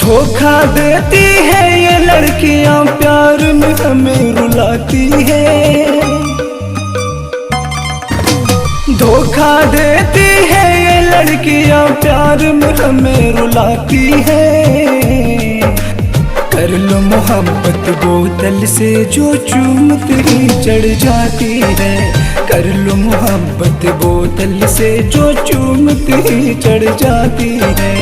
धोखा देती है ये लड़कियां, प्यार में हमें रुलाती है। धोखा देती है ये लड़कियां, प्यार में हमें रुलाती है। कर लो मोहब्बत बोतल से जो चूमते ही चढ़ जाती है। कर लो मोहब्बत बोतल से जो चूमते ही चढ़ जाती है।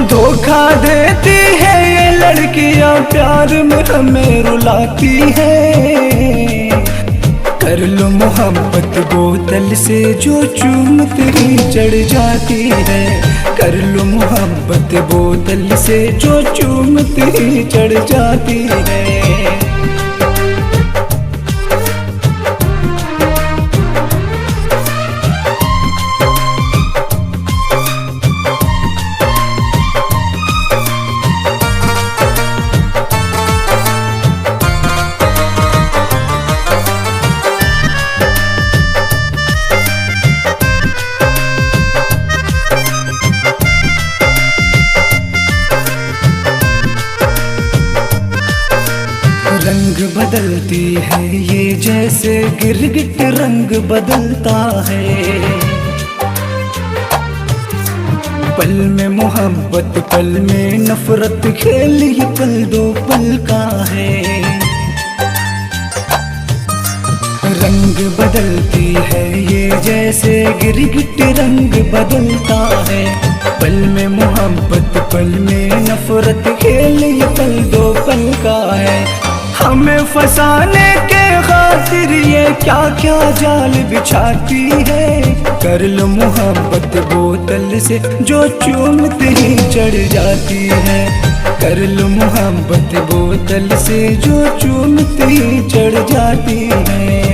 धोखा देती है ये लड़कियां, प्यार में हमें रुलाती है। कर लो मोहब्बत बोतल से जो चूमते ही चढ़ जाती है। कर लो मोहब्बत बोतल से जो चूमते ही चढ़ जाती है। रंग बदलती है ये जैसे गिरगिट रंग बदलता है। पल में मोहब्बत पल में नफरत, खेल ये पल दो पल का है। रंग बदलती है ये जैसे गिरगिट रंग बदलता है। पल में मोहब्बत पल में नफरत, खेल ये पल दो पल का है। हमें फंसाने के खातिर ये क्या क्या जाल बिछाती है। कर लो मोहब्बत बोतल से जो चूमते ही चढ़ जाती है। कर लो मोहब्बत बोतल से जो चूमते ही चढ़ जाती है।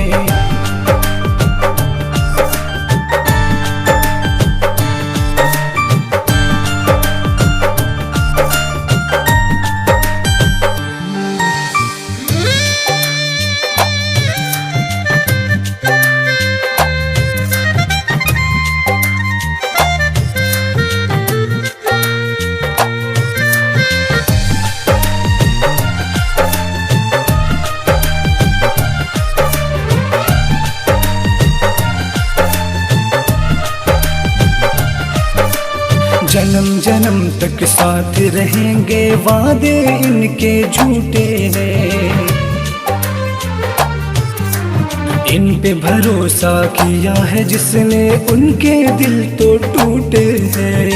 जन्म जन्म तक साथ रहेंगे, वादे इनके झूठे हैं। इन पे भरोसा किया है जिसने, उनके दिल तो टूटे हैं।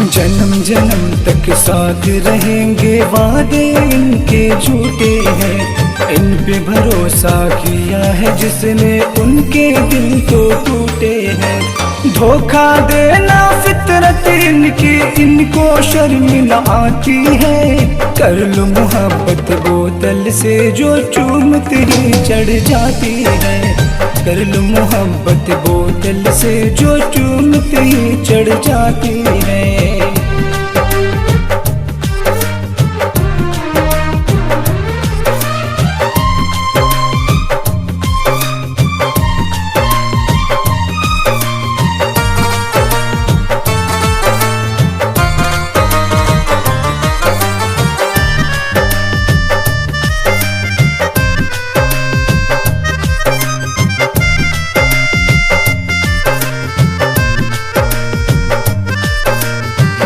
जन्म जन्म तक साथ रहेंगे, वादे इनके झूठे हैं। इन पे भरोसा किया है जिसने, उनके दिल तो टूटे हैं। धोखा देना फितरत इनकी, इनको शर्म न आती है। कर लो मोहब्बत बोतल से जो चूमते ही चढ़ जाती है। कर लो मोहब्बत बोतल से जो चूमते ही चढ़ जाती है।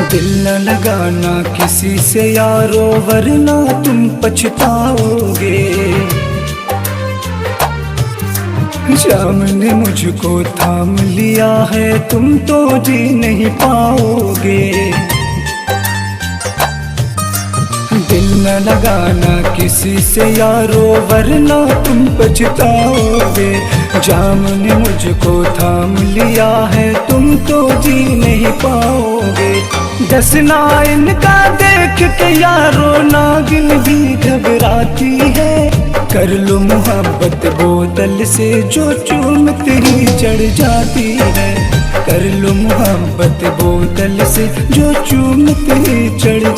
दिल न लगाना किसी से यारो, वरना तुम पछताओगे। जाम ने मुझको थाम लिया है, तुम तो जी नहीं पाओगे। दिल न लगाना किसी से यारो, वरना तुम पछताओगे। जाम ने मुझको थाम लिया है, तुम तो जी नहीं पाओगे। डसना इनका देख के यारो, नागिन भी घबराती है। कर लो मोहब्बत बोतल से जो चूमते ही चढ़ जाती है। कर लो मोहब्बत बोतल से जो चूमते ही चढ़